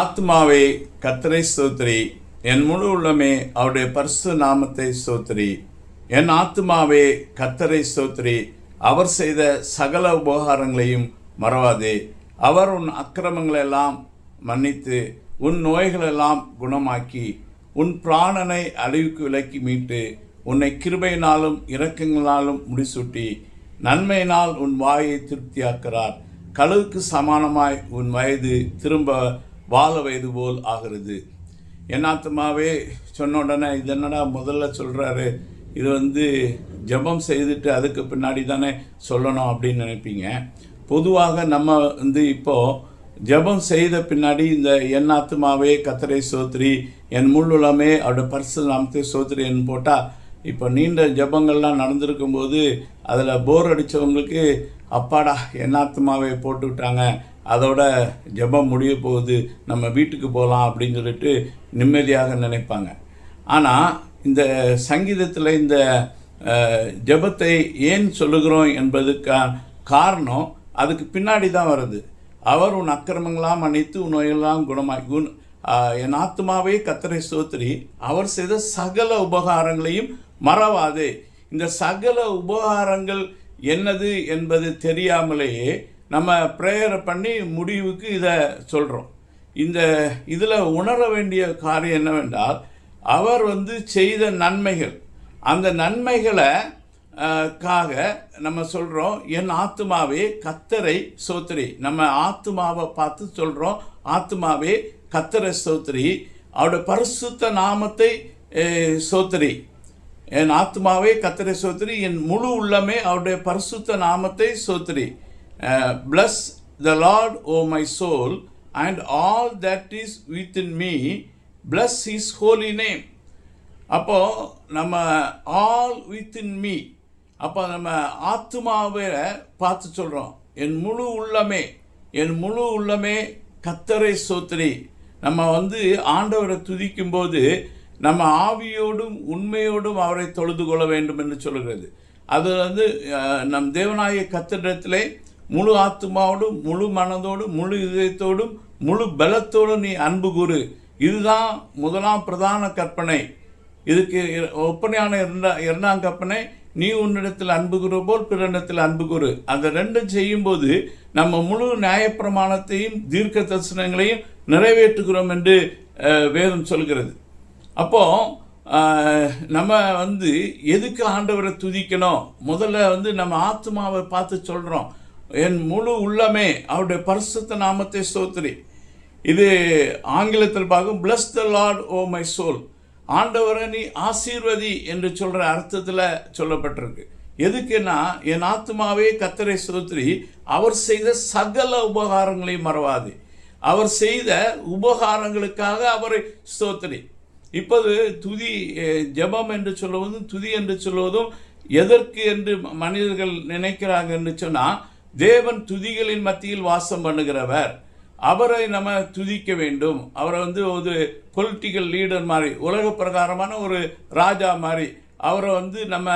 ஆத்மாவே கர்த்தரை ஸ்தோத்திரி, என் முழு உள்ளமே அவருடைய பரிசுத்த நாமத்தை ஸ்தோத்திரி. என் ஆத்மாவே கர்த்தரை ஸ்தோத்திரி, அவர் செய்த சகல உபகாரங்களையும் மறவாதே. அவர் உன் அக்கிரமங்களெல்லாம் மன்னித்து உன் நோய்களெல்லாம் குணமாக்கி உன் பிராணனை அழிவுக்கு விலக்கி மீட்டு உன்னை கிருபையினாலும் இரக்கங்களாலும் முடிசூட்டி நன்மையினால் உன் வாயை திருப்தியாக்கிறார். கழுகுக்கு சமானமாய் உன் வயது திரும்ப வாழ வயது போல் ஆகிறது. என் ஆத்மாவே சொன்ன உடனே இது என்னடா முதல்ல சொல்கிறாரு, இது ஜெபம் செய்துட்டு அதுக்கு பின்னாடி தானே சொல்லணும் அப்படின்னு நினைப்பீங்க. பொதுவாக நம்ம இப்போது ஜெபம் செய்த பின்னாடி இந்த என் ஆத்மாவே கர்த்தரை ஸ்தோத்திரி, என் முள்ளுலமே அவருடைய பரிசுத்த நாமத்தை ஸ்தோத்திரின்னு போட்டால், இப்போ நீண்ட ஜெபங்கள்லாம் நடந்திருக்கும்போது அதில் போர் அடித்தவங்களுக்கு அப்பாடா என் ஆத்மாவே போட்டு விட்டாங்க, அதோட ஜெபம் முடிய போகுது, நம்ம வீட்டுக்கு போகலாம் அப்படின்னு சொல்லிட்டு நிம்மதியாக நினைப்பாங்க. ஆனால் இந்த சங்கீதத்தில் இந்த ஜெபத்தை ஏன் சொல்லுகிறோம் என்பதுக்கான காரணம் அதுக்கு பின்னாடி தான் வருது. அவர் உன் அக்கிரமங்களாம் மன்னித்து உன் நோயெல்லாம் குணமாக்கி என் ஆத்மாவே கர்த்தரை ஸ்தோத்திரி, அவர் செய்த சகல உபகாரங்களையும் மறவாதே. இந்த சகல உபகாரங்கள் என்னது என்பது தெரியாமலேயே நம்ம ப்ரேயரை பண்ணி முடிவுக்கு இதை சொல்கிறோம். இதில் உணர வேண்டிய காரியம் என்னவென்றால், அவர் செய்த நன்மைகள், அந்த நன்மைகளை காக நம்ம சொல்கிறோம் என் ஆத்மாவே கர்த்தரை ஸ்தோத்திரி. நம்ம ஆத்மாவை பார்த்து சொல்கிறோம், ஆத்மாவே கர்த்தரை ஸ்தோத்திரி, அவருடைய பரிசுத்த நாமத்தை ஸ்தோத்திரி. என் ஆத்மாவே கர்த்தரை ஸ்தோத்திரி, என் முழு உள்ளமே அவருடைய பரிசுத்த நாமத்தை ஸ்தோத்திரி. Bless the Lord, O my soul, and all that is within me, bless his holy name. அப்போ நம்ம all within me, அப்போ நம்ம ஆத்மாவை பார்த்து சொல்கிறோம் என் முழு உள்ளமே கர்த்தரை ஸ்தோத்திரி. நம்ம ஆண்டவரை துதிக்கும்போது நம்ம ஆவியோடும் உண்மையோடும் அவரை தொழுது கொள்ள வேண்டும் என்று சொல்கிறது. அது நம் தேவனாகிய கர்த்தரிடத்திலே முழு ஆத்மாவோடும் முழு மனதோடும் முழு இதயத்தோடும் முழு பலத்தோடும் நீ அன்பு கூறு. இதுதான் முதலாம் பிரதான கற்பனை. இதுக்கு ஒப்பனையான இரண்டாம் கற்பனை, நீ உன்னிடத்தில் அன்பு கூறு போல் பிறனிடத்தில் அன்பு கூறு. அந்த ரெண்டும் செய்யும்போது நம்ம முழு நியாயப்பிரமாணத்தையும் தீர்க்க தரிசனங்களையும் நிறைவேற்றுகிறோம் என்று வேதம் சொல்கிறது. அப்போது நம்ம எதுக்கு ஆண்டவரை துதிக்கணும்? முதல்ல நம்ம ஆத்மாவை பார்த்து சொல்கிறோம் என் முழு உள்ளமே அவருடைய பரிசுத்த நாமத்தை ஸ்தோத்திரி. இது ஆங்கிலத்தில் பார்க்கும் bless the Lord, O my soul. ஆண்டவரை நீ ஆசீர்வதி என்று சொல்கிற அர்த்தத்தில் சொல்லப்பட்டிருக்கு. எதுக்குன்னா என் ஆத்மாவே கர்த்தரை ஸ்தோத்திரி, அவர் செய்த சகல உபகாரங்களை மறவாது. அவர் செய்த உபகாரங்களுக்காக அவரை ஸ்தோத்திரி. இப்போது துதி ஜெபம் என்று சொல்லுவதும் துதி என்று சொல்வதும் எதற்கு என்று மனிதர்கள் நினைக்கிறாங்க என்று சொன்னால், தேவன் துதிகளின் மத்தியில் வாசம் பண்ணுகிறவர், அவரை நம்ம துதிக்க வேண்டும். அவரை ஒரு பொலிட்டிக்கல் லீடர் மாதிரி, உலக பிரகாரமான ஒரு ராஜா மாதிரி அவரை நம்ம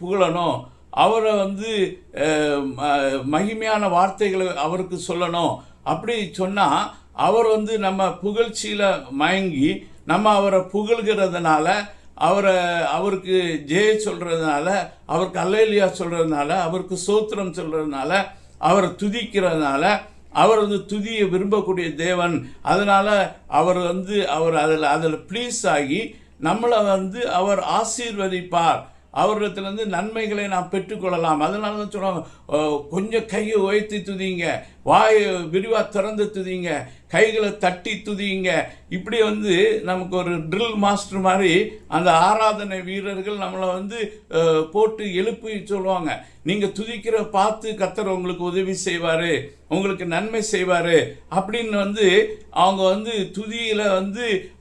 புகழணும். அவரை மகிமையான வார்த்தைகளை அவருக்கு சொல்லணும். அப்படி சொன்னால் அவர் நம்ம புகழ்ச்சியில் மயங்கி நம்ம அவரை புகழ்கிறதுனால, அவருக்கு ஜெய சொல்கிறதுனால, அவருக்கு அல்லேலூயா சொல்கிறதுனால, அவருக்கு ஸ்தோத்திரம் சொல்கிறதுனால, அவரை துதிக்கிறதுனால, அவர் துதியை விரும்பக்கூடிய தேவன். அதனால் அவர் அவர் அதில் ப்ளீஸ் ஆகி நம்மளை அவர் ஆசீர்வதிப்பார். அவரிடத்துலேருந்து நன்மைகளை நாம் பெற்றுக்கொள்ளலாம். அதனால தான் சொல்லுவாங்க, கொஞ்சம் கையை உயர்த்தி துதிங்க, வாயை விரிவாக திறந்து துதிங்க, கைகளை தட்டி துதிங்க. இப்படி நமக்கு ஒரு ட்ரில் மாஸ்டர் மாதிரி அந்த ஆராதனை வீரர்கள் நம்மளை போட்டு எழுப்பி சொல்லுவாங்க, நீங்கள் துதிக்கிற பார்த்து கர்த்தர் உங்களுக்கு உதவி செய்வார், உங்களுக்கு நன்மை செய்வார் அப்படின்னு அவங்க துதியில்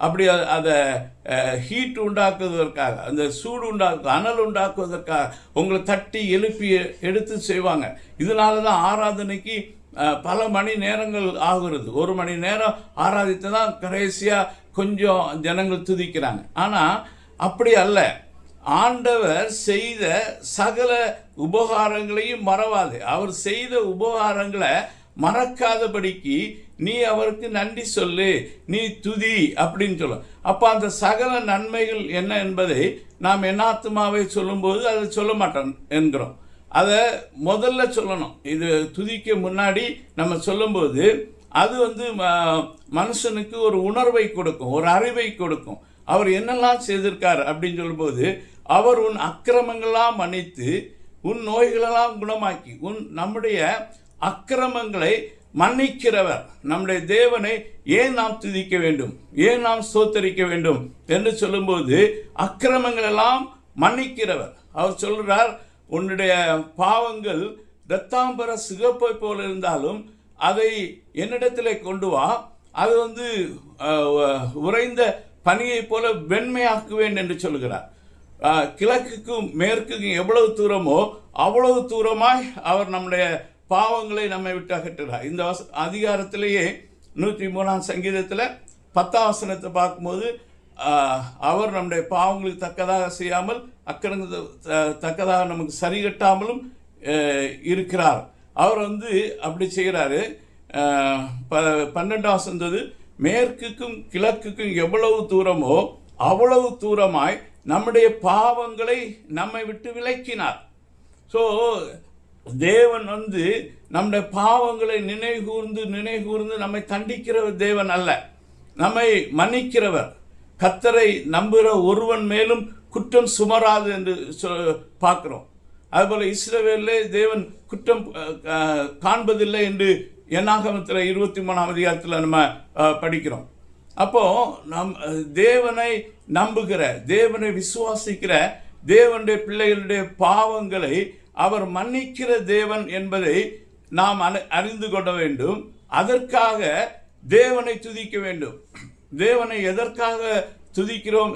அப்படி அதை ஹீட் உண்டாக்குவதற்காக, அந்த சூடு அனல் உண்டாக்குவதற்காக உங்களை தட்டி எழுப்பி எடுத்து செய்வாங்க. இதனால தான் ஆராதனைக்கு பல மணி நேரங்கள் ஆகுறது. 1 மணி நேரம் ஆராதித்து தான் கடைசியாக கொஞ்சம் ஜனங்கள் துதிக்கிறாங்க. ஆனால் அப்படி அல்ல. ஆண்டவர் செய்த சகல உபகாரங்களையும் மறவாது. அவர் செய்த உபகாரங்களை மறக்காதபடிக்கு நீ அவருக்கு நன்றி சொல்லு, நீ துதி அப்படின்னு சொல்ல. அப்போ அந்த சகல நன்மைகள் என்ன என்பதை நாம் என் ஆத்துமாவை சொல்லும்போது அதை சொல்ல மாட்டோம் என்கிறோம். அதை முதல்ல சொல்லணும். இது துதிக்க முன்னாடி நம்ம சொல்லும்போது அது மனுஷனுக்கு ஒரு உணர்வை கொடுக்கும், ஒரு அறிவை கொடுக்கும். அவர் என்னெல்லாம் செய்திருக்கார் அப்படின்னு சொல்லும்போது, அவர் உன் அக்கிரமங்களாம் மன்னித்து உன் நோய்களெல்லாம் குணமாக்கி நம்முடைய அக்கிரமங்களை மன்னிக்கிறவர். நம்முடைய தேவனை ஏன் நாம் துதிக்க வேண்டும், ஏன் நாம் ஸ்தோத்தரிக்க வேண்டும் என்று சொல்லும்போது, அக்கிரமங்கள் எல்லாம் மன்னிக்கிறவர். அவர் சொல்கிறார், உன்னுடைய பாவங்கள் இரத்தாம்பர சிகப்பை போல இருந்தாலும் அதை என்னிடத்தில் கொண்டு வா, அது உறைந்த பனியை போல வெண்மையாக்குவேன் என்று சொல்கிறார். கிழக்குக்கும் மேற்குக்கும் எவ்வளவு தூரமோ அவ்வளவு தூரமாய் அவர் நம்முடைய பாவங்களை நம்மை விட்டு அகற்றுகிறார். இந்த அதிகாரத்திலேயே 103ஆம் சங்கீதத்தில் 10ஆம் வசனத்தை பார்க்கும்போது, அவர் நம்முடைய பாவங்களுக்கு தக்கதாக செய்யாமல் அக்கிரமத்துக்கு தக்கதாக நமக்கு சரி கட்டாமலும் இருக்கிறார். அவர் அப்படி செய்கிறாரு. 12ஆம் வசனம், மேற்குக்கும் கிழக்குக்கும் எவ்வளவு தூரமோ அவ்வளவு தூரமாய் நம்முடைய பாவங்களை நம்மை விட்டு விலக்கினார். ஸோ தேவன் நம்முடைய பாவங்களை நினைகூர்ந்து நம்மை தண்டிக்கிறவர் தேவன் அல்ல, நம்மை மன்னிக்கிறவர். கர்த்தரை நம்புகிற ஒருவன் மேலும் குற்றம் சுமராது என்று பார்க்கிறோம். அதுபோல இஸ்ரவேலிலே தேவன் குற்றம் காண்பதில்லை என்று என்னாகமத்தில் 23ஆம் அதிகாரத்தில் நம்ம படிக்கிறோம். அப்போ தேவனை நம்புகிற, தேவனை விசுவாசிக்கிற தேவனுடைய பிள்ளைகளுடைய பாவங்களை அவர் மன்னிக்கிற தேவன் என்பதை நாம் அறிந்து கொள்ள வேண்டும். அதற்காக தேவனை துதிக்க வேண்டும். தேவனை எதற்காக துதிக்கிறோம்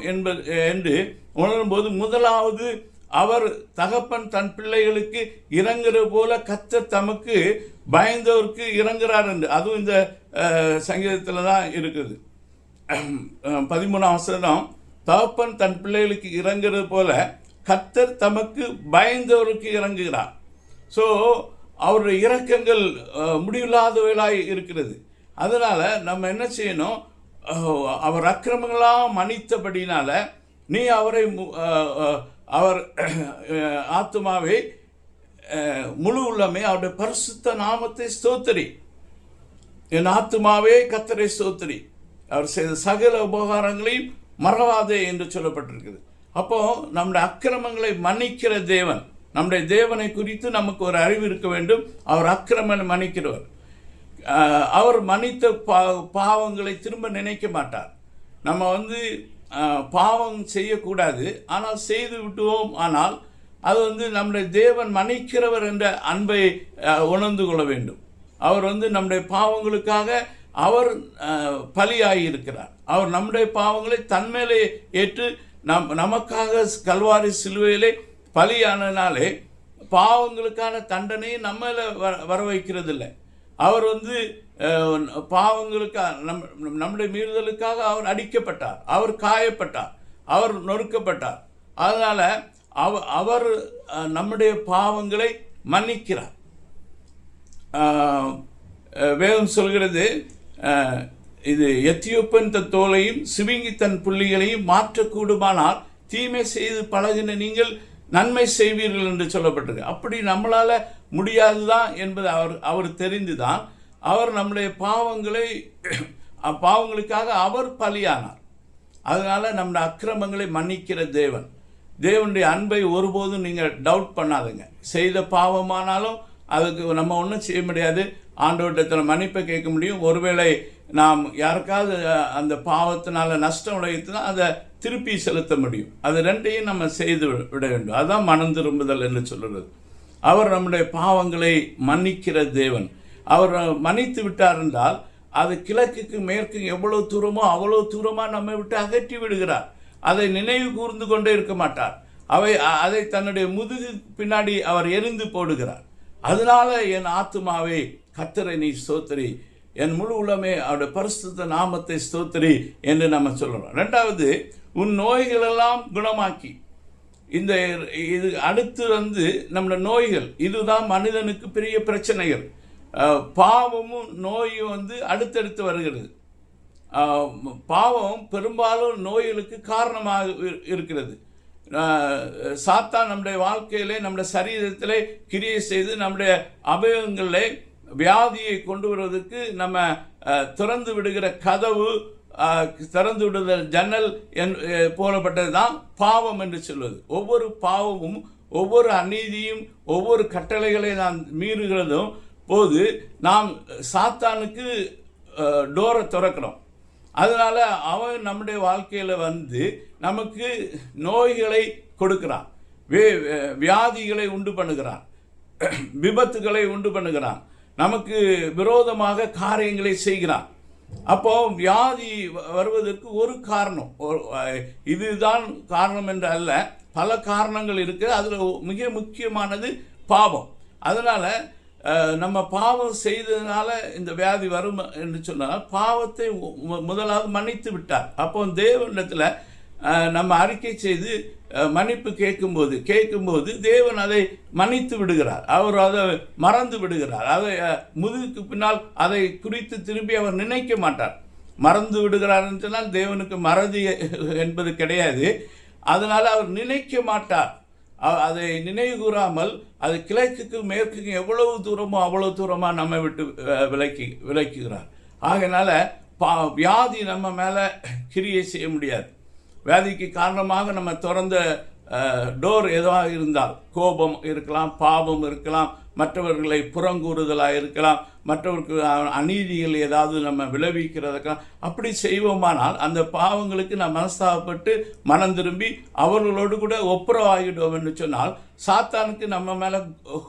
என்று உணரும்போது, முதலாவது அவர் தகப்பன் தன் பிள்ளைகளுக்கு இறங்குற போல கர்த்தர் தமக்கு பயந்தவருக்கு இறங்குறார் என்று, அதுவும் இந்த சங்கீதத்தில் தான் இருக்குது. 13ஆம் வசனம், தகப்பன் தன் பிள்ளைகளுக்கு இறங்குறது போல கர்த்தர் தமக்கு பயந்தவருக்கு இறங்குகிறார். ஸோ அவருடைய இரக்கங்கள் முடிவில்லாதவர்களாய் இருக்கிறது. அதனால நம்ம என்ன செய்யணும், அவர் அக்கிரமங்களாம் மன்னித்தபடினால நீ அவர் ஆத்துமாவை முழு உள்ளமே அவருடைய பரிசுத்த நாமத்தை ஸ்தோத்திரி. என் ஆத்துமாவே கர்த்தரை ஸ்தோத்திரி, அவர் செய்த சகல உபகாரங்களையும் மறவாதே என்று சொல்லப்பட்டிருக்குது. அப்போ நம்முடைய அக்கிரமங்களை மன்னிக்கிற தேவன், நம்முடைய தேவனை குறித்து நமக்கு ஒரு அறிவு இருக்க வேண்டும். அவர் அக்கிரமங்களை மன்னிக்கிறவர். அவர் மன்னித்த பாவங்களை திரும்ப நினைக்க மாட்டார். நம்ம பாவம் செய்யக்கூடாது, ஆனால் செய்து விட்டுவோம். ஆனால் அது நம்முடைய தேவன் மன்னிக்கிறவர் என்ற அன்பை உணர்ந்து கொள்ள வேண்டும். அவர் நம்முடைய பாவங்களுக்காக அவர் பலியாகியிருக்கிறார். அவர் நம்முடைய பாவங்களை தன்மேலே ஏற்று நமக்காக கல்வாரி சிலுவையிலே பலியானனாலே பாவங்களுக்கான தண்டனையை நம்மள வர வைக்கிறது இல்லை. அவர் பாவங்களுக்காக நம்முடைய மீறுதலுக்காக அவர் அடிக்கப்பட்டார், அவர் காயப்பட்டார், அவர் நொறுக்கப்பட்டார். அதனால அவர் நம்முடைய பாவங்களை மன்னிக்கிறார். வேதம் சொல்கிறது, இது எத்தியோப்பியன் தன் தோலையும் சிவிங்கி தன் புள்ளிகளையும் மாற்றக்கூடுமானால் தீமை செய்து பழகின நீங்கள் நன்மை செய்வீர்கள் என்று சொல்லப்பட்டிருக்கு. அப்படி நம்மளால முடியாதுதான் என்பது அவர் தெரிந்துதான் அவர் நம்முடைய பாவங்களுக்காக அவர் பலியானார். அதனால நம்முடைய அக்கிரமங்களை மன்னிக்கிற தேவன். தேவனுடைய அன்பை ஒருபோதும் நீங்கள் டவுட் பண்ணாதுங்க. செய்த பாவமானாலும் அதுக்கு நம்ம ஒன்றும் செய்ய முடியாது. ஆண்டவர்கிட்ட மன்னிப்பை கேட்க முடியும். ஒருவேளை நாம் யாருக்காவது அந்த பாவத்தினால நஷ்டம் உடையதுனா அதை திருப்பி செலுத்த முடியும். அது ரெண்டையும் நம்ம செய்து விட வேண்டும். அதுதான் மனம் திரும்புதல் என்று சொல்கிறது. அவர் நம்முடைய பாவங்களை மன்னிக்கிற தேவன். அவர் மன்னித்து விட்டார் என்றால் அது கிழக்குக்கு மேற்கு எவ்வளவு தூரமோ அவ்வளோ தூரமாக நம்மை விட்டு அகற்றி விடுகிறார். அதை நினைவு கூர்ந்து கொண்டே இருக்க மாட்டார். அதை தன்னுடைய முதுகு பின்னாடி அவர் எரிந்து போடுகிறார். அதனால என் ஆத்துமாவே கர்த்தரை நீ ஸ்தோத்திரி, என் முழு உள்ளமே அவருடைய பரிசுத்த நாமத்தை ஸ்தோத்திரி என்று நம்ம சொல்கிறோம். ரெண்டாவது, உன் நோய்களெல்லாம் குணமாக்கி. இது அடுத்து நம்முடைய நோய்கள், இதுதான் மனிதனுக்கு பெரிய பிரச்சனைகள். பாவமும் நோயும் வந்து அடுத்தடுத்து வருகிறது. பாவம் பெரும்பாலும் நோய்களுக்கு காரணமாக இருக்கிறது. சாத்தான் நம்முடைய வாழ்க்கையிலே, நம்முடைய சரீரத்திலே கிரியை செய்து நம்முடைய அவயவங்களிலே வியாதியை கொண்டு வருவதற்கு நம்ம திறந்து விடுகிற கதவு, திறந்து விடுதல் ஜன்னல் போலப்பட்டது தான் பாவம் என்று சொல்வது. ஒவ்வொரு பாவமும், ஒவ்வொரு அநீதியும், ஒவ்வொரு கட்டளைகளை நாம் மீறுகிறதும் போது நாம் சாத்தானுக்கு டோரை திறக்கிறோம். அதனால் அவன் நம்முடைய வாழ்க்கையில் வந்து நமக்கு நோய்களை கொடுக்கிறான், வியாதிகளை உண்டு பண்ணுகிறான், விபத்துகளை உண்டு பண்ணுகிறான், நமக்கு விரோதமாக காரியங்களை செய்கிறான். அப்போ வியாதி வருவதற்கு ஒரு காரணம், இதுதான் காரணம் என்று அல்ல, பல காரணங்கள் இருக்குது. அதில் மிக முக்கியமானது பாவம். அதனால் நம்ம பாவம் செய்ததுனால இந்த வியாதி வரும் என்று சொன்னால், பாவத்தை முதலாவது மன்னித்து விட்டார். அப்போ தேவனிடத்தில் நம்ம அறிக்கை செய்து மன்னிப்பு கேட்கும்போது தேவன் அதை மன்னித்து விடுகிறார். அவர் அதை மறந்து விடுகிறார். அதை முதுகுக்கு பின்னால் அதை குறித்து திரும்பி அவர் நினைக்க மாட்டார். மறந்து விடுகிறார் என்று சொன்னால் தேவனுக்கு மறதி என்பது கிடையாது. அதனால் அவர் நினைக்க மாட்டார். அதை நினைவு கூறாமல் அது கிழக்குக்கும் மேற்குக்கும் எவ்வளவு தூரமோ அவ்வளோ தூரமாக நம்ம விட்டு விலக்குகிறார். ஆகையினால வியாதி நம்ம மேலே கிரியை செய்ய முடியாது. வியாதிக்கு காரணமாக நம்ம திறந்த டோர் எதுவாக இருந்தால், கோபம் இருக்கலாம், பாவம் இருக்கலாம், மற்றவர்களை புறங்கூறுதலாக இருக்கலாம், மற்றவருக்கு அநீதிகள் ஏதாவது நம்ம விளைவிக்கிறதுக்கலாம். அப்படி செய்வோமானால் அந்த பாவங்களுக்கு நாம் மனஸ்தாபப்பட்டு மனம் திரும்பி அவர்களோடு கூட ஒப்புரவாகிடுவோம் என்று சொன்னால், சாத்தானுக்கு நம்ம மேலே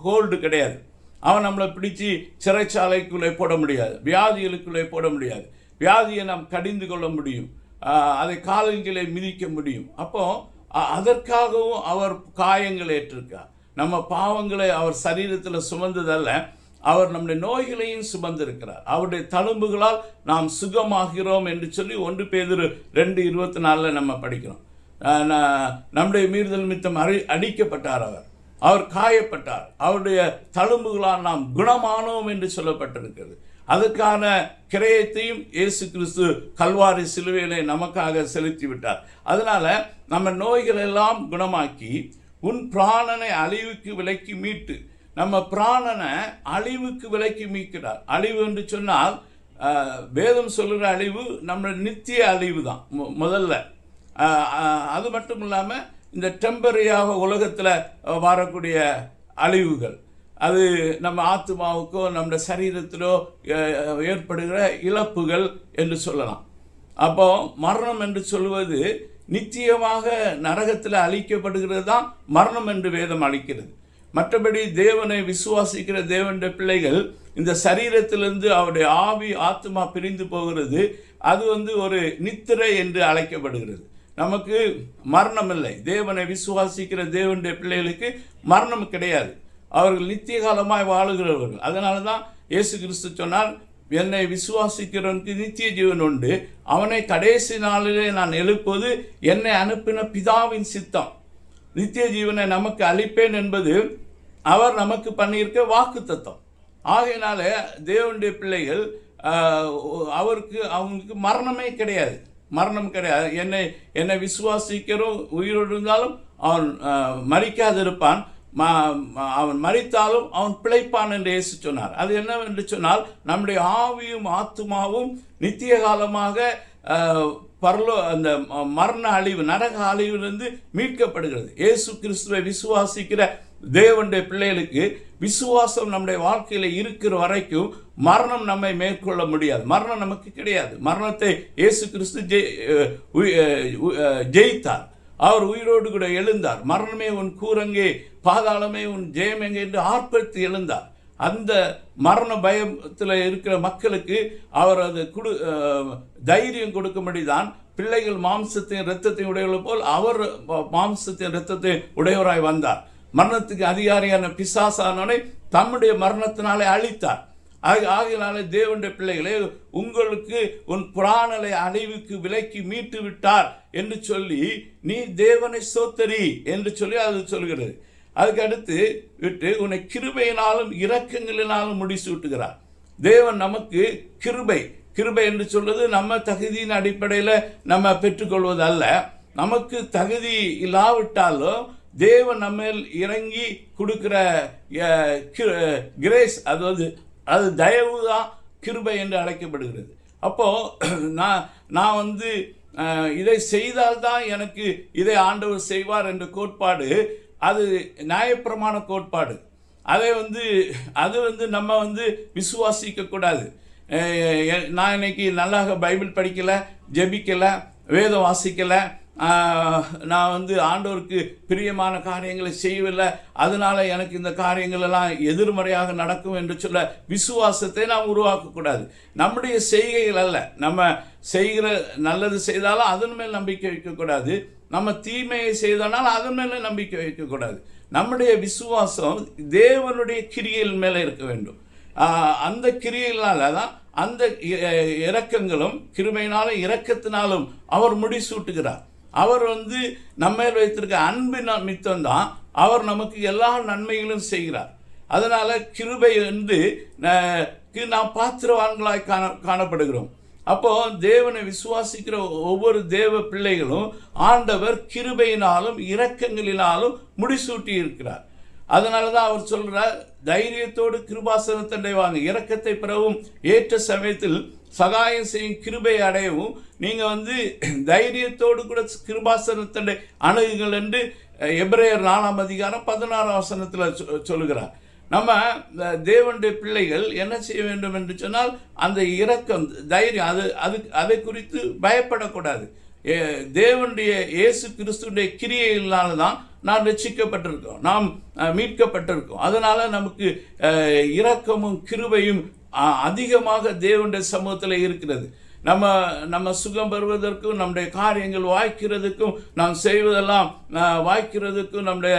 ஹோல்டு கிடையாது. அவன் நம்மளை பிடிச்சி சிறைச்சாலைக்குள்ளே போட முடியாது, வியாதிகளுக்குள்ளே போட முடியாது. வியாதியை நாம் கடிந்து கொள்ள முடியும், அதை காலங்களை மிதிக்க முடியும். அப்போ அதற்காகவும் அவர் காயங்கள் ஏற்றிருக்கார். நம்ம பாவங்களை அவர் சரீரத்தில் சுமந்ததல்ல, அவர் நம்முடைய நோய்களையும் சுமந்திருக்கிறார். அவருடைய தழும்புகளால் நாம் சுகமாகிறோம் என்று சொல்லி 1 பேதுரு 2:24 நம்ம படிக்கிறோம். நம்முடைய மீறுதல் நிமித்தம் அடிக்கப்பட்டார், அவர் காயப்பட்டார், அவருடைய தழும்புகளால் நாம் குணமானோம் என்று சொல்லப்பட்டிருக்கிறது. அதுக்கான கிரயத்தையும் இயேசு கிறிஸ்து கல்வாரி சிலுவையிலே நமக்காக செலுத்தி விட்டார். அதனால நம்ம நோய்கள் எல்லாம் குணமாக்கி உன் பிராணனை அழிவுக்கு விலக்கி மீட்டு, நம்ம பிராணனை அழிவுக்கு விலக்கி மீட்கிறார். அழிவு என்று சொன்னால் வேதம் சொல்லுகிற அழிவு நம்ம நித்திய அழிவு தான் முதல்ல. அது மட்டும் இல்லாமல் இந்த டெம்பரரியாக உலகத்தில் வரக்கூடிய அழிவுகள், அது நம்ம ஆத்மாவுக்கோ நம்முடைய சரீரத்திலோ ஏற்படுகிற இழப்புகள் என்று சொல்லலாம். அப்போ மரணம் என்று சொல்வது நிச்சயமாக நரகத்தில் அழிக்கப்படுகிறது தான் மரணம் என்று வேதம் அளிக்கிறது. மற்றபடி தேவனை விசுவாசிக்கிற தேவனுடைய பிள்ளைகள் இந்த சரீரத்திலிருந்து அவருடைய ஆவி ஆத்மா பிரிந்து போகிறது, அது ஒரு நித்திரை என்று அழைக்கப்படுகிறது. நமக்கு மரணம் இல்லை. தேவனை விசுவாசிக்கிற தேவனுடைய பிள்ளைகளுக்கு மரணம் கிடையாது. அவர்கள் நித்திய காலமாய் வாழுகிறவர்கள். அதனால தான் இயேசு கிறிஸ்து சொன்னார், என்னை விசுவாசிக்கிறவனுக்கு நித்திய ஜீவன் உண்டு, அவனை கடைசி நாளிலே நான் எழுப்புவது என்னை அனுப்பின பிதாவின் சித்தம். நித்திய ஜீவனை நமக்கு அளிப்பேன் என்பது அவர் நமக்கு பண்ணியிருக்க வாக்கு தத்தம். ஆகையினால தேவனுடைய பிள்ளைகள் அவங்களுக்கு மரணமே கிடையாது, மரணம் கிடையாது. என்னை விசுவாசிக்கிறோம் உயிரோடு இருந்தாலும் அவன் மரிக்காதிருப்பான், அவன் மரித்தாலும் அவன் பிழைப்பான் என்று இயேசு சொன்னார். அது என்னவென்று சொன்னால், நம்முடைய ஆவியும் ஆத்துமாவும் நித்திய காலமாக அந்த மரண அழிவு, நரக அழிவிலிருந்து மீட்கப்படுகிறது. இயேசு கிறிஸ்துவை விசுவாசிக்கிற தேவனுடைய பிள்ளைகளுக்கு விசுவாசம் நம்முடைய வாழ்க்கையில் இருக்கிற வரைக்கும் மரணம் நம்மை மேற்கொள்ள முடியாது. மரணம் நமக்கு கிடையாது. மரணத்தை இயேசு கிறிஸ்து ஜெயித்தார். அவர் உயிரோடு கூட எழுந்தார். மரணமே உன் கூரங்கே, பாதாளமே உன் ஜெயமெங்கே என்று ஆர்ப்பரித்து எழுந்தார். அந்த மரண பயத்தில் இருக்கிற மக்களுக்கு அவர் அது தைரியம் கொடுக்கும்படி தான் பிள்ளைகள் மாம்சத்தையும் இரத்தத்தையும் உடையவர்கள் போல் அவர் மாம்சத்தையும் இரத்தத்தையும் உடையவராய் வந்தார். மரணத்துக்கு அதிகாரியான பிசாசானவனை தம்முடைய மரணத்தினாலே அழித்தார். ஆகையினாலே தேவனுடைய பிள்ளைகளே, உங்களுக்கு உன் பிராணனை அழிவுக்கு விலக்கி மீட்டு விட்டார் என்று சொல்லி நீ தேவனை ஸ்தோத்திரி என்று சொல்லி அது சொல்கிறது. அதுக்கு அடுத்து விட்டு உன்னை கிருபையினாலும் இரக்கங்களினாலும் முடிசூட்டுகிறார். தேவன் நமக்கு கிருபை என்று சொல்வது நம்ம தகுதியின் அடிப்படையில் நம்ம பெற்றுக்கொள்வது அல்ல. நமக்கு தகுதி இல்லாவிட்டாலும் தேவன் நம்ம இறங்கி கொடுக்கிற கிரேஸ், அது தயவு தான் கிருபை என்று அழைக்கப்படுகிறது. அப்போ நான் இதை செய்தால்தான் எனக்கு இதை ஆண்டவர் செய்வார் என்ற கோட்பாடு அது நியாயப்பிரமாண கோட்பாடு. அது நம்ம விசுவாசிக்க கூடாது. நான் இன்னைக்கு நல்லாக பைபிள் படிக்கலை, ஜெபிக்கலை, வேதம் வாசிக்கலை, நான் ஆண்டவருக்கு பிரியமான காரியங்களை செய்யவில்லை, அதனால எனக்கு இந்த காரியங்கள் எல்லாம் எதிர்மறையாக நடக்கும் என்று சொல்ல விசுவாசத்தை நாம் உருவாக்கக்கூடாது. நம்முடைய செய்கைகள் அல்ல, நம்ம செய்கிற நல்லது செய்தாலும் அதன் மேல் நம்பிக்கை வைக்கக்கூடாது, நம்ம தீமையை செய்தனால் அதன் மேலே நம்பிக்கை வைக்கக்கூடாது. நம்முடைய விசுவாசம் தேவனுடைய கிரியைகள் மேலே இருக்க வேண்டும். அந்த கிரியைகளால் தான் அந்த இரக்கங்களும் கிருபையினாலும் இரக்கத்தினாலும் அவர் முடிசூட்டுகிறார். அவர் நம்ம வைத்திருக்க அன்பின் நிமித்தம்தான் அவர் நமக்கு எல்லா நன்மைகளும் செய்கிறார். அதனால கிருபை நாம் பாத்திரவான்களாய் காணப்படுகிறோம். அப்போ தேவனை விசுவாசிக்கிற ஒவ்வொரு தேவ பிள்ளைகளும் ஆண்டவர் கிருபையினாலும் இரக்கங்களினாலும் முடிசூட்டி இருக்கிறார். அதனால தான் அவர் சொல்றார், தைரியத்தோடு கிருபாசனத்தை வாங்க, இரக்கத்தை பெறவும் ஏற்ற சமயத்தில் சகாயம் செய்யும் கிருபை அடையவும் நீங்க தைரியத்தோடு கூட கிருபாசனத்தை அணுகுங்கள் என்று எபிரேயர் 4:16 சொல்லுகிறார். நம்ம தேவனுடைய பிள்ளைகள் என்ன செய்ய வேண்டும் என்று சொன்னால் அந்த இரக்கம், தைரியம், அதை குறித்து பயப்படக்கூடாது. தேவனுடைய இயேசு கிறிஸ்துடைய கிரியையினால தான் நாம் ரட்சிக்கப்பட்டிருக்கோம், நாம் மீட்கப்பட்டிருக்கோம். அதனால நமக்கு இரக்கமும் கிருபையும் அதிகமாக தேவனுடைய சமூகத்தில் இருக்கிறது. நம்ம சுகம் பெறுவதற்கும் நம்முடைய காரியங்கள் வாய்க்கிறதுக்கும் நாம் செய்வதெல்லாம் வாய்க்கிறதுக்கும் நம்முடைய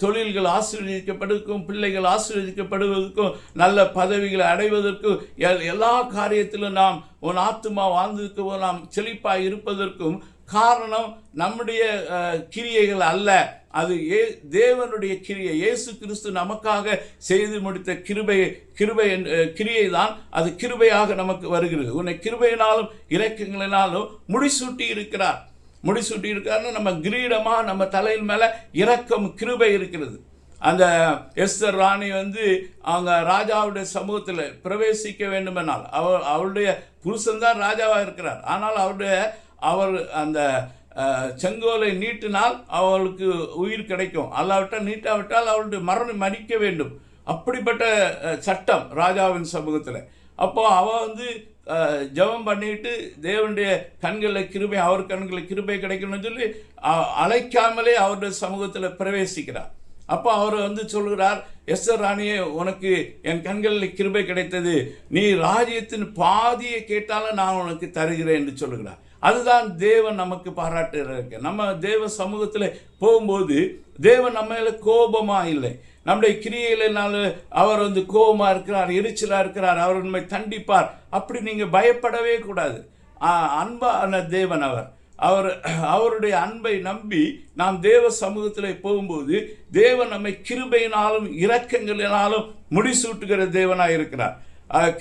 தொழில்கள் ஆசீர்வதிக்கப்படுவதற்கும் பிள்ளைகள் ஆசீர்வதிக்கப்படுவதற்கும் நல்ல பதவிகளை அடைவதற்கும் எல்லா காரியத்திலும் நாம் உன் ஆத்துமா வாழ்ந்ததுக்கு நாம் செழிப்பாய் இருப்பதற்கும் காரணம் நம்முடைய கிரியைகள் அல்ல, அது தேவனுடைய கிரியை. இயேசு கிறிஸ்து நமக்காக செய்து முடித்த கிரியை தான் அது கிருபையாக நமக்கு வருகிறது. உன்னை கிருபையினாலும் இரக்கங்களினாலும் முடிசூட்டி இருக்கிறார்னு நம்ம கிரீடமா நம்ம தலையின் மேல இரக்கம் கிருபை இருக்கிறது. அந்த எஸ்தர் ராணி அவங்க ராஜாவுடைய சமூகத்தில் பிரவேசிக்க வேண்டுமென்றால் அவருடைய புருஷன் தான் ராஜாவாக இருக்கிறார். ஆனால் அவர் அந்த செங்கோலை நீட்டினால் அவளுக்கு உயிர் கிடைக்கும், அல்லாவிட்டால் நீட்டாவிட்டால் அவளுடைய மறிக்க வேண்டும். அப்படிப்பட்ட சட்டம் ராஜாவின் சமூகத்தில். அப்போ அவள் ஜெபம் பண்ணிட்டு தேவனுடைய கண்களில் கிருபை, அவர் கண்களில் கிருபை கிடைக்கணும்னு சொல்லி அழைக்காமலே அவருடைய சமூகத்தில் பிரவேசிக்கிறார். அப்போ அவர் சொல்கிறார், எஸ்தர் ராணியே, உனக்கு என் கண்களில் கிருபை கிடைத்தது, நீ ராஜ்யத்தின் பாதியை கேட்டாலும் நான் உனக்கு தருகிறேன் என்று சொல்லுகிறார். அதுதான் தேவன் நமக்கு பாராட்டுகிறார். நம்ம தேவ சமூகத்தில் போகும்போது தேவன் நம்ம மேல கோபமா இல்லை, நம்முடைய கிரியையினால அவர் கோபமா இருக்கிறார், எரிச்சலா இருக்கிறார், அவர் உண்மை தண்டிப்பார், அப்படி நீங்க பயப்படவே கூடாது. அன்பான தேவன் அவருடைய அன்பை நம்பி நாம் தேவ சமூகத்தில் போகும்போது தேவன் நம்மை கிருபையினாலும் இரக்கங்களினாலும் முடிசூட்டுகிற தேவனாய் இருக்கிறார்.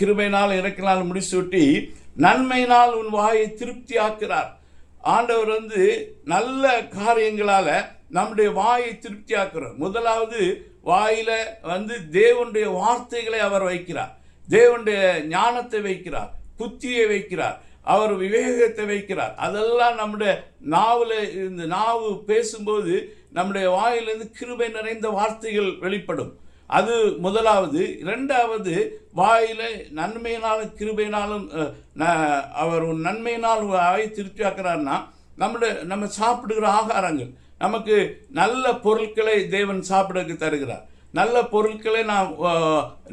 கிருபையினாலும் இரக்கத்தினாலும் முடிசூட்டி நன்மையினால் உன் வாயை திருப்தியாக்குறார். ஆண்டவர் நல்ல காரியங்களால நம்முடைய வாயை திருப்தியாக்குறார். முதலாவது வாயில தேவனுடைய வார்த்தைகளை அவர் வைக்கிறார், தேவனுடைய ஞானத்தை வைக்கிறார், புத்தியை வைக்கிறார், அவர் விவேகத்தை வைக்கிறார். அதெல்லாம் நம்முடைய நாவு பேசும்போது நம்முடைய வாயிலிருந்து கிருபை நிறைந்த வார்த்தைகள் வெளிப்படும். அது முதலாவது. இரண்டாவது, வாயில நன்மையினாலும் கிருபையினாலும் அவர் நன்மையினால் வாயை திருப்தியாக்குறாருன்னா நம்ம சாப்பிடுகிற ஆகாரங்கள், நமக்கு நல்ல பொருட்களை தேவன் சாப்பிடக்கு தருகிறார். நல்ல பொருட்களை நாம்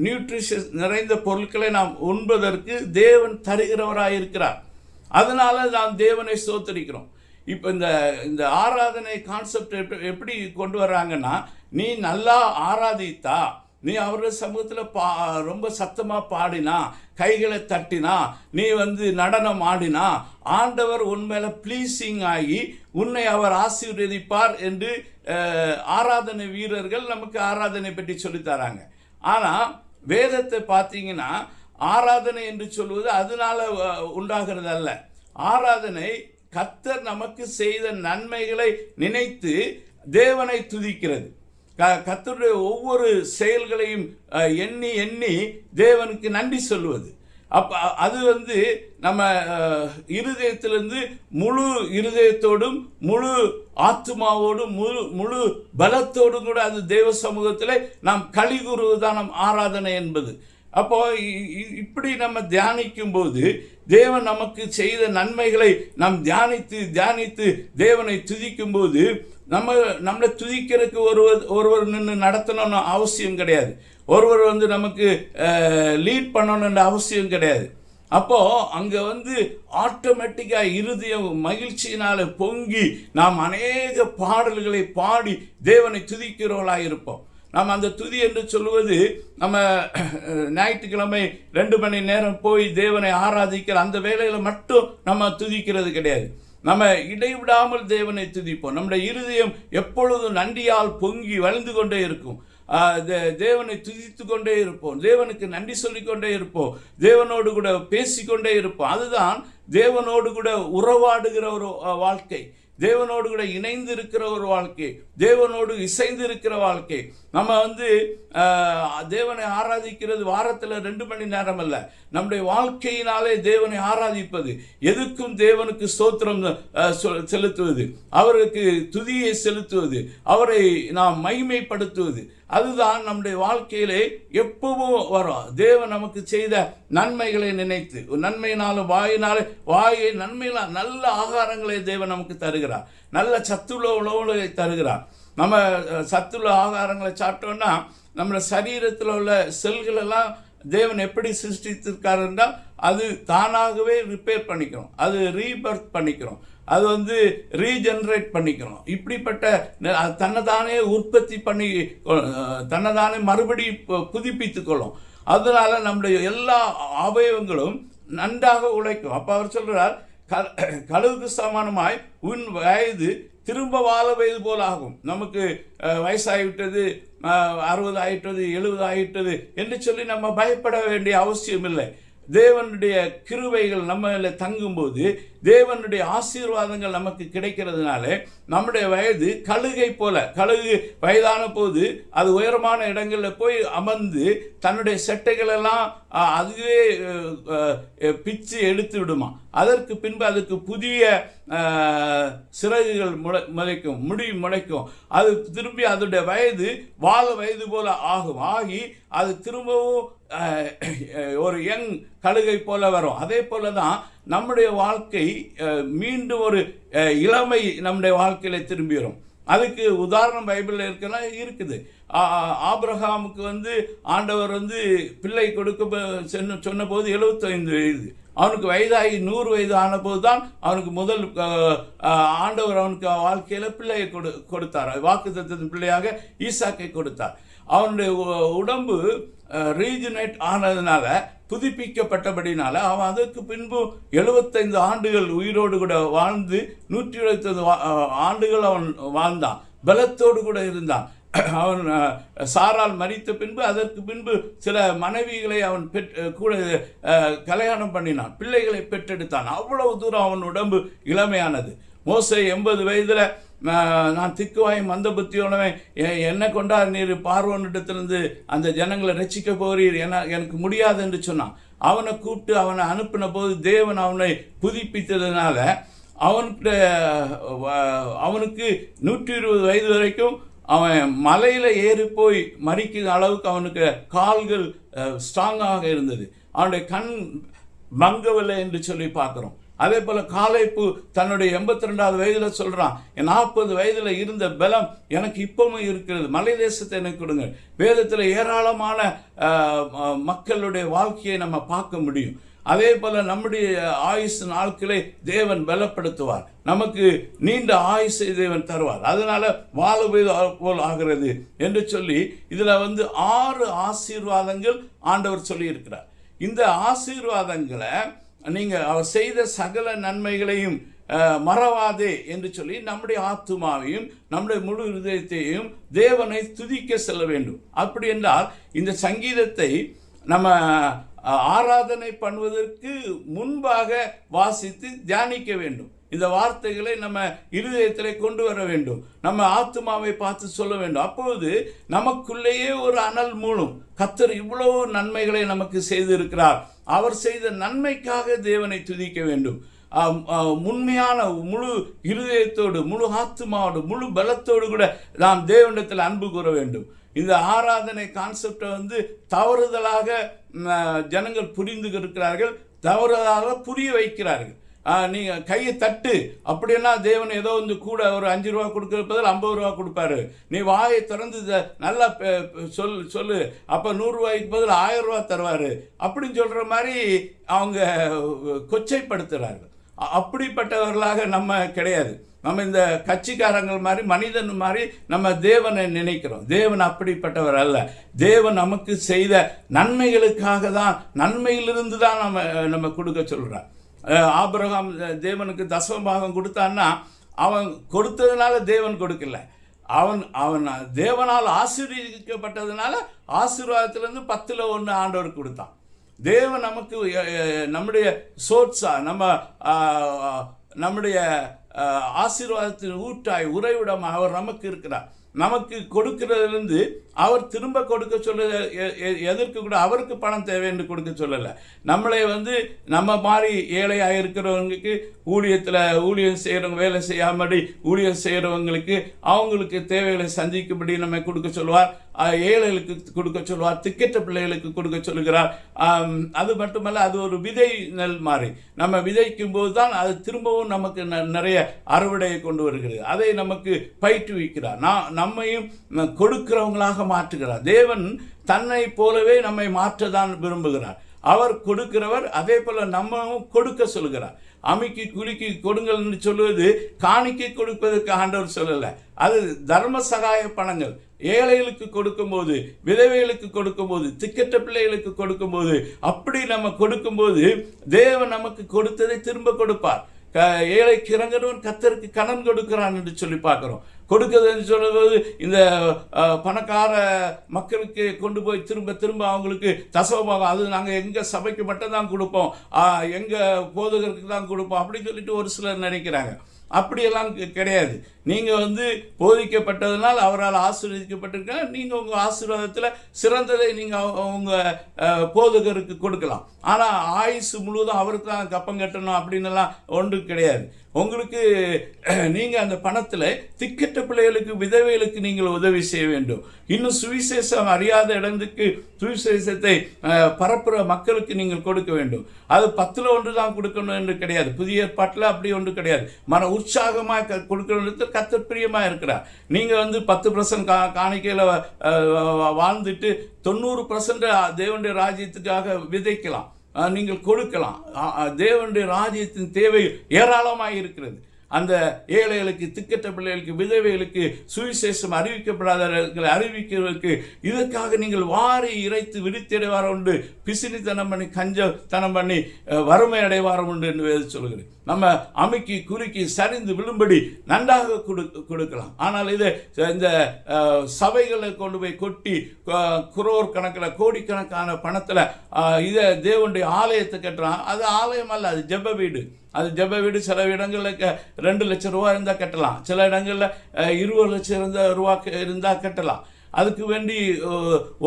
நியூட்ரிஷன் நிறைந்த பொருட்களை நாம் உண்பதற்கு தேவன் தருகிறவராயிருக்கிறார். அதனால நாம் தேவனை ஸ்தோத்திரிக்கிறோம். இப்போ இந்த ஆராதனை கான்செப்ட் எப்படி கொண்டு வர்றாங்கன்னா, நீ நல்லா ஆராதித்தா, நீ அவருடைய சமூகத்தில் ரொம்ப சத்தமாக பாடினா, கைகளை தட்டினா, நீ நடனம் ஆடினா, ஆண்டவர் உண்மையில ப்ளீசிங் ஆகி உன்னை அவர் ஆசீர்வதிப்பார் என்று ஆராதனை வீரர்கள் நமக்கு ஆராதனை பற்றி சொல்லித்தராங்க. ஆனால் வேதத்தை பார்த்தீங்கன்னா ஆராதனை என்று சொல்வது அதனால உண்டாகிறது அல்ல. ஆராதனை கர்த்தர் நமக்கு செய்த நன்மைகளை நினைத்து தேவனை துதிக்கிறது. கர்த்தருடைய ஒவ்வொரு செயல்களையும் எண்ணி எண்ணி தேவனுக்கு நன்றி சொல்வது. அது நம்ம இருதயத்திலிருந்து முழு இருதயத்தோடும் முழு ஆத்மாவோடும் முழு பலத்தோடும் கூட அது தேவ சமூகத்தில் நாம் களி கூறுவதுதான் நம் ஆராதனை என்பது. அப்போ இப்படி நம்ம தியானிக்கும் போது தேவன் நமக்கு செய்த நன்மைகளை நாம் தியானித்து தேவனை துதிக்கும் போது நம்மளை துதிக்கிறதுக்கு ஒருவர் நின்று நடத்தணும்னு அவசியம் கிடையாது. ஒருவர் நமக்கு லீட் பண்ணணுன்ற அவசியம் கிடையாது. அப்போ அங்கே ஆட்டோமேட்டிக்காக இருதயம் மகிழ்ச்சியினால பொங்கி நாம் அநேக பாடல்களை பாடி தேவனை துதிக்கிறவர்களாக இருப்போம். நம்ம அந்த துதி என்று சொல்லுவது நம்ம ஞாயிற்றுக்கிழமை 2 மணி நேரம் போய் தேவனை ஆராதிக்கிற அந்த வேளையில் மட்டும் நம்ம துதிக்கிறது கிடையாது. நம்ம இடைவிடாமல் தேவனை துதிப்போம். நம்முடைய இருதயம் எப்பொழுதும் நன்றியால் பொங்கி வழிந்து கொண்டே இருக்கும். தேவனை துதித்து கொண்டே இருப்போம், தேவனுக்கு நன்றி சொல்லிக்கொண்டே இருப்போம், தேவனோடு கூட பேசிக்கொண்டே இருப்போம். அதுதான் தேவனோடு கூட உறவாடுகிற ஒரு வாழ்க்கை, தேவனோடு கூட இணைந்து இருக்கிற ஒரு வாழ்க்கை, தேவனோடு இசைந்து இருக்கிற வாழ்க்கை. நம்ம தேவனை ஆராதிக்கிறது வாரத்தில் 2 மணி நேரம் அல்ல, நம்முடைய வாழ்க்கையினாலே தேவனை ஆராதிப்பது, எதுக்கும் தேவனுக்கு ஸ்தோத்திரம் செலுத்துவது, அவருக்கு துதியை செலுத்துவது, அவரை நாம் மகிமைப்படுத்துவது, அதுதான் நம்முடைய வாழ்க்கையிலே எப்பவும் வரும். தேவன் நமக்கு செய்த நன்மைகளை நினைத்து, நன்மையினாலும் வாயை நன்மையினால் நல்ல ஆகாரங்களை தேவன் நமக்கு தருகிறார், நல்ல சத்துள்ள உணவுகளை தருகிறார். நம்ம சத்துள்ள ஆகாரங்களை சாப்பிட்டோம்னா நம்ம சரீரத்தில் உள்ள செல்கள் எல்லாம் தேவன் எப்படி சிருஷ்டித்திருக்காரு என்றால் அது தானாகவே ரிப்பேர் பண்ணிக்கிறோம், அது ரீபர்த் பண்ணிக்கிறோம், அது ரீஜெனரேட் பண்ணிக்கிறோம். இப்படிப்பட்ட தன்னைதானே உற்பத்தி பண்ணி தன்னைதானே மறுபடி புதுப்பித்துக் கொள்ளும். அதனால நம்முடைய எல்லா அவயவங்களும் நன்றாக உழைக்கும். அப்போ அவர் சொல்கிறார், கழுவுக்கு சமானமாய் உன் வயது திரும்ப வாழ வயது போல் ஆகும். நமக்கு வயசாகிவிட்டது, 60 ஆகிட்டது, 70 ஆகிட்டது என்று சொல்லி நம்ம பயப்பட வேண்டிய அவசியம் இல்லை. தேவனுடைய கிருபைகள் நம்ம தங்கும்போது, தேவனுடைய ஆசீர்வாதங்கள் நமக்கு கிடைக்கிறதுனால நம்முடைய வயது கழுகை போல, கழுகு வயதான போது அது உயரமான இடங்களில் போய் அமர்ந்து தன்னுடைய செட்டைகள் எல்லாம் அதுவே பிச்சு எடுத்து விடுமா. அதற்கு பின்பு அதுக்கு புதிய சிறகுகள் முளைக்கும். அது திரும்பி அதனுடைய வயது வாழ வயது போல ஆகி அது திரும்பவும் ஒரு யங் கழுகை போல வரும். அதே போல தான் நம்முடைய வாழ்க்கை மீண்டும் ஒரு இளமை நம்முடைய வாழ்க்கையில திரும்பி வரும். அதுக்கு உதாரணம் பைபிளில் இருக்குது. ஆபிரகாமுக்கு ஆண்டவர் பிள்ளை கொடுக்க சொன்ன போது 75 வயது, அவனுக்கு வயதாகி 100 வயது ஆன போது தான் அவனுக்கு முதல் ஆண்டவர் அவனுக்கு வாழ்க்கையில பிள்ளையை கொடுத்தார். வாக்குத்தத்தத்தின் பிள்ளையாக ஈசாக்கை கொடுத்தார். அவனுடைய உடம்பு ரீஜுனேட் ஆனதுனால, புதுப்பிக்கப்பட்டபடினால அவன் அதற்கு பின்பு 75 ஆண்டுகள் உயிரோடு கூட வாழ்ந்து 125 ஆண்டுகள் அவன் வாழ்ந்தான், பலத்தோடு கூட இருந்தான். அவன் சாரால் மரித்த பின்பு அதற்கு பின்பு சில மனைவிகளை அவன் கூட கல்யாணம் பண்ணினான், பிள்ளைகளை பெற்றெடுத்தான். அவ்வளவு தூரம் அவன் உடம்பு இளமையானது. மோசே 80 வயதில் நான் திக்குவாய் மந்த புத்தியோனவன், என்னை கொண்டா நீர் பார்வோனிடத்திலிருந்து அந்த ஜனங்களை ரட்சிக்க போகிறீர், எனக்கு முடியாது என்று சொன்னான். அவனை கூப்பிட்டு அவனை அனுப்பின போது தேவன் அவனை புதுப்பித்ததுனால அவனுக்கு 120 வயது வரைக்கும் அவன் மலையில் ஏறி போய் மறிக்கிற அளவுக்கு அவனுக்கு கால்கள் ஸ்ட்ராங்காக இருந்தது. அவனுடைய கண் மங்கவில்லை என்று சொல்லி பார்க்குறோம். அதே போல் காலேப்பு தன்னுடைய 82வது வயதில் சொல்கிறான், 40 வயதில் இருந்த பலம் எனக்கு இப்பவும் இருக்கிறது, மலை தேசத்தை எனக்கு கொடுங்க. வேதத்தில் ஏராளமான மக்களுடைய வாழ்க்கையை நம்ம பார்க்க முடியும். அதே போல நம்முடைய ஆயுசு நாட்களை தேவன் பலப்படுத்துவார். நமக்கு நீண்ட ஆயுசை தேவன் தருவார். அதனால வாழுவது போல் ஆகிறது என்று சொல்லி இதுல 6 ஆசீர்வாதங்கள் ஆண்டவர் சொல்லி இருக்கிறார். இந்த ஆசீர்வாதங்களை நீங்க அவர் செய்த சகல நன்மைகளையும் மறவாதே என்று சொல்லி நம்முடைய ஆத்துமாவையும் நம்முடைய முழு இதயத்தையும் தேவனை துதிக்க செல்ல வேண்டும். அப்படி என்றால் இந்த சங்கீதத்தை நம்ம ஆராதனை பண்ணுவதற்கு முன்பாக வாசித்து தியானிக்க வேண்டும். இந்த வார்த்தைகளை நம்ம இருதயத்தில் கொண்டு வர வேண்டும். நம்ம ஆத்துமாவை பார்த்து சொல்ல வேண்டும். அப்போது நமக்குள்ளேயே ஒரு அனல் மூணும். கர்த்தர் இவ்வளவு நன்மைகளை நமக்கு செய்திருக்கிறார், அவர் செய்த நன்மைக்காக தேவனை துதிக்க வேண்டும். உண்மையான முழு இருதயத்தோடு, முழு ஆத்துமாவோடு, முழு பலத்தோடு கூட நாம் தேவனிடத்தில் அன்பு கூற வேண்டும். இந்த ஆராதனை கான்செப்டை தவறுதலாக ஜனங்கள் புரிந்து இருக்கிறார்கள், தவறுதலாக புரிய வைக்கிறார்கள். நீங்கள் கையை தட்டு அப்படின்னா தேவன் ஏதோ கூட ஒரு 5 ரூபா கொடுக்கறது பதில் 50 ரூபா கொடுப்பாரு. நீ வாயை திறந்து நல்லா சொல்லு அப்போ 100 ரூபாய்க்கு பதில் 1000 ரூபா தருவார் அப்படின்னு சொல்கிற மாதிரி அவங்க கொச்சைப்படுத்துகிறார்கள். அப்படிப்பட்டவர்களாக நம்ம கிடையாது. நம்ம இந்த கட்சிக்காரங்கள் மாதிரி, மனிதன் மாதிரி நம்ம தேவனை நினைக்கிறோம். தேவன் அப்படிப்பட்டவர் அல்ல. தேவன் நமக்கு செய்த நன்மைகளுக்காக தான், நன்மையிலிருந்து தான் நம்ம கொடுக்க சொல்கிறார். ஆபிரகாம் தேவனுக்கு தசமபாகம் கொடுத்தான்னா அவன் கொடுத்ததுனால தேவன் கொடுக்கல, அவன் தேவனால் ஆசீர்வதிக்கப்பட்டதுனால ஆசீர்வாதத்திலிருந்து 10ல் 1 ஆண்டவர் கொடுத்தான். தேவன் நமக்கு நம்முடைய சோர்ஸா, நம்முடைய ஆசீர்வாதத்தின் ஊட்டாய் உறைவிடம் அவர் நமக்கு இருக்கிறார். நமக்கு கொடுக்கிறதுலேருந்து அவர் திரும்ப கொடுக்க சொல்ல எதற்கு கூட அவருக்கு பணம் தேவை என்று கொடுக்க சொல்லலை. நம்மளை நம்ம மாதிரி ஏழையாக இருக்கிறவங்களுக்கு ஊழியம் செய்கிறவங்க, வேலை செய்யாமடி ஊழியம் செய்கிறவங்களுக்கு அவங்களுக்கு தேவைகளை சந்திக்கும்படி நம்ம கொடுக்க சொல்லுவார். ஏழைகளுக்கு கொடுக்க சொல்லுவார், திக்கெட்ட பிள்ளைகளுக்கு கொடுக்க சொல்லுகிறார். அது மட்டுமல்ல, அது ஒரு விதை நெல் மாதிரி. நம்ம விதைக்கும் போது தான் அது திரும்பவும் நமக்கு நிறைய அறுவடையை கொண்டு வருகிறது. அதை நமக்கு பயிற்றுவிக்கிறார். நம்மையும் கொடுக்கிறவங்களாக மாற்றுகிறார். தேவன் தன்னை போலவே நம்மை மாற்றதான் விரும்புகிறார். அவர் கொடுக்கிறவர், அதே போல நம்மவும் கொடுக்க சொல்கிறார். அமிக்கி குலுக்கி கொடுங்கள் என்று சொல்லுவது காணிக்கை கொடுப்பதற்கு ஆண்டவர் சொல்லலை. அது தர்ம சகாய பணங்கள். ஏழைகளுக்கு கொடுக்கும்போது, விதவைகளுக்கு கொடுக்கும்போது, திக்கெட்ட பிள்ளைகளுக்கு கொடுக்கும்போது, அப்படி நம்ம கொடுக்கும்போது தேவன் நமக்கு கொடுத்ததை திரும்ப கொடுப்பார். ஏழைக்கு இறங்குறவன் கர்த்தருக்கு கடன் கொடுக்கிறான் என்று சொல்லி பார்க்கிறோம். கொடுக்குதுன்னு சொல்லும்போது இந்த பணக்கார மக்களுக்கு கொண்டு போய் திரும்ப அவங்களுக்கு தசமபாகம், அது நாங்கள் எங்கள் சபைக்கு மட்டும் தான் கொடுப்போம், எங்கள் போதகருக்கு தான் கொடுப்போம் அப்படின்னு சொல்லிட்டு ஒரு சிலர் நினைக்கிறாங்க. அப்படியெல்லாம் கிடையாது. நீங்கள் போதிக்கப்பட்டதுனால் அவரால் ஆசீர்வதிக்கப்பட்டிருக்க, நீங்கள் உங்கள் ஆசீர்வாதத்தில் சிறந்ததை நீங்கள் உங்கள் போதகருக்கு கொடுக்கலாம். ஆனால் ஆயுசு முழுவதும் அவருக்கு தான் கப்பம் கட்டணும் அப்படின்னுலாம் ஒன்றும் கிடையாது. உங்களுக்கு நீங்கள் அந்த பணத்தில் திக்கெட்ட பிள்ளைகளுக்கு, விதவைகளுக்கு நீங்கள் உதவி செய்ய வேண்டும். இன்னும் சுவிசேஷம் அறியாத இடத்துக்கு சுவிசேஷத்தை பரப்புகிற மக்களுக்கு நீங்கள் கொடுக்க வேண்டும். அது 10ல் 1 தான் கொடுக்கணும் என்று கிடையாது. புதிய ஏற்பாட்டில் அப்படி ஒன்று கிடையாது. மன உற்சாகமாக கொடுக்கணும். கர்த்தர் பிரியமாக இருக்கிறார். நீங்கள் 10% காணிக்கையில் வாழ்ந்துட்டு 90% தேவனுடைய ராஜ்யத்துக்காக விதைக்கலாம், நீங்கள் கொடுக்கலாம். தேவனுடைய ராஜ்யத்தின் தேவை ஏராளமாக இருக்கிறது. அந்த ஏழைகளுக்கு, திக்கெட்ட பிள்ளைகளுக்கு, விதவைகளுக்கு, சுவிசேஷம் அறிவிக்கப்படாதவர்களை அறிவிக்கிறவர்களுக்கு, இதற்காக நீங்கள் வாரி இறைத்து விடுத்தடைவாரம் உண்டு, பிசினித்தனம் பண்ணி கஞ்சத்தனம் பண்ணி வறுமை அடைவாரம் உண்டு என்று சொல்கிறேன். நம்ம அமுக்கி குறுக்கி சரிந்து விழும்படி நன்றாக கொடுக்கலாம். ஆனால் இதை இந்த சபைகளை கொண்டு போய் கொட்டி குரோர் கணக்கில், கோடிக்கணக்கான பணத்தில் இதை தேவனுடைய ஆலயத்தை கட்டுறான். அது ஆலயம் அல்ல, அது ஜெப வீடு. அது ஜெப வீடு. சில இடங்களில் 2 லட்சம் ரூபா இருந்தால் கட்டலாம், சில இடங்களில் 20 லட்சம் ரூபா இருந்தால் கட்டலாம். அதுக்கு வேண்டி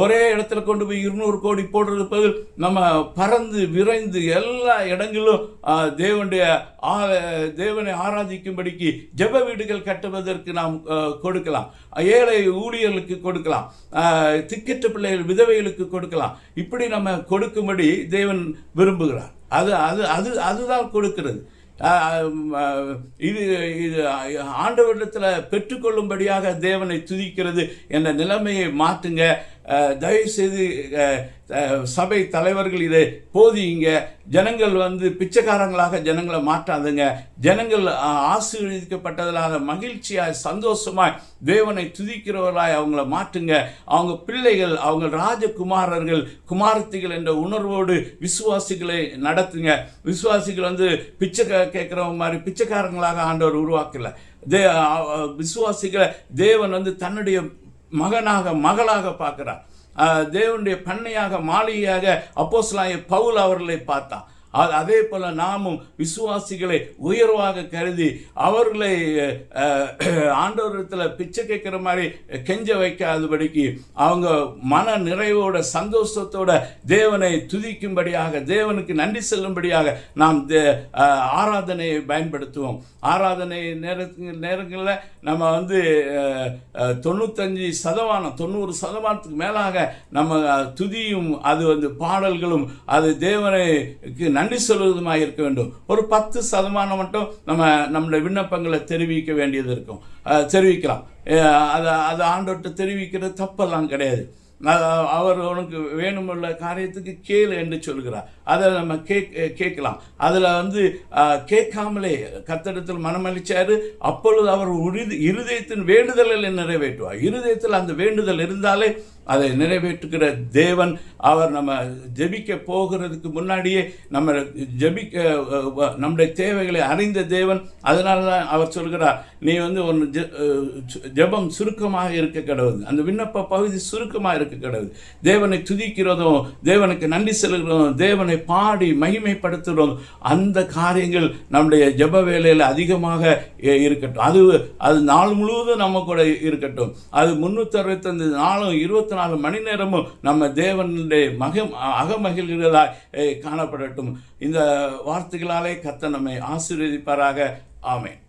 ஒரே இடத்துல கொண்டு போய் 200 கோடி போடுறது பதில் நம்ம பறந்து விரைந்து எல்லா இடங்களும் தேவனை ஆராதிக்கும்படிக்கு ஜெப வீடுகள் கட்டுவதற்கு நாம் கொடுக்கலாம். ஏழை ஊழியர்களுக்கு கொடுக்கலாம், திக்கெட்ட பிள்ளைகள், விதவைகளுக்கு கொடுக்கலாம். இப்படி நம்ம கொடுக்கும்படி தேவன் விரும்புகிறார். அதுதான் கொடுக்கிறது. இது ஆண்டவரிடத்தில் பெற்றுக்கொள்ளும்படியாக தேவனை துதிக்கிறது என்ற நிலைமையை மாற்றுங்க. தயவுசெய்து சபை தலைவர்கள் இதை போதியுங்க. ஜனங்கள் பிச்சைக்காரங்களாக ஜனங்களை மாற்றாதுங்க. ஜனங்கள் ஆசீர்வதிக்கப்பட்டதிலாக மகிழ்ச்சியாய் சந்தோஷமாய் தேவனை துதிக்கிறவர்களாய் அவங்கள மாற்றுங்க. அவங்க பிள்ளைகள், அவங்க ராஜகுமாரர்கள் குமாரத்திகள் என்ற உணர்வோடு விசுவாசிகளை நடத்துங்க. விசுவாசிகள் பிச்சை கேட்குறவங்க மாதிரி பிச்சைக்காரங்களாக ஆண்டவர் உருவாக்கல. விசுவாசிகளை தேவன் தன்னுடைய மகனாக மகளாக பார்க்கிறார். தேவனுடைய பண்ணையாக மாளிகையாக அப்போஸ்தலனாகிய பவுல் அவர்களை பார்த்தான். அதே போல நாமும் விசுவாசிகளை உயர்வாக கருதி அவர்களை ஆண்டவரிடத்தில் பிச்சை கேட்குற மாதிரி கெஞ்ச வைக்காதபடிக்கு அவங்க மன நிறைவோட சந்தோஷத்தோட தேவனை துதிக்கும்படியாக, தேவனுக்கு நன்றி செல்லும்படியாக நாம் ஆராதனையை பயன்படுத்துவோம். ஆராதனை நேரங்களில் நம்ம 90% மேலாக நம்ம துதியும் அது பாடல்களும் அது தேவனுக்கு நன்றி சொல்வதுமாக இருக்க வேண்டும். ஒரு 10% மட்டும் நம்முடைய விண்ணப்பங்களை தெரிவிக்க வேண்டியது இருக்கும். தெரிவிக்கலாம். அதை ஆண்டவர்கிட்ட தெரிவிக்கிறது தப்பெல்லாம் கிடையாது. அவர் உனக்கு வேணுமுள்ள காரியத்துக்கு கேளு என்று சொல்கிறார். அதை நம்ம கேட்கலாம். அதில் கேட்காமலே கர்த்தரிடத்தில் மனமளிச்சாரு. அப்பொழுது அவர் இருதயத்தின் வேண்டுதலை நிறைவேற்றுவார். இருதயத்தில் அந்த வேண்டுதல் இருந்தாலே அதை நிறைவேற்றுகிற தேவன். அவர் நம்ம ஜெபிக்க போகிறதுக்கு முன்னாடியே நம்ம நம்முடைய தேவைகளை அறிந்த தேவன். அதனால தான் அவர் சொல்கிறார், நீ ஒன்று ஜெபம் சுருக்கமாக இருக்க கடவுள். அந்த விண்ணப்ப பகுதி சுருக்கமாக இருக்க கடவுள். தேவனை துதிக்கிறதும், தேவனுக்கு நன்றி செலுத்துகிறதும், தேவனை பாடி மகிமைப்படுத்துகிறோம், அந்த காரியங்கள் நம்முடைய ஜெப வேலையில் அதிகமாக இருக்கட்டும். அது நாள் முழுவதும் நம்ம கூட இருக்கட்டும். அது 365 நாளும் 24 மணி நேரமும் நம்ம தேவனுடைய அகமகிழ்கிறதாய் காணப்படட்டும். இந்த வார்த்தைகளாலே கர்த்தர் நம்மை ஆசீர்வதிப்பாராக. ஆமென்.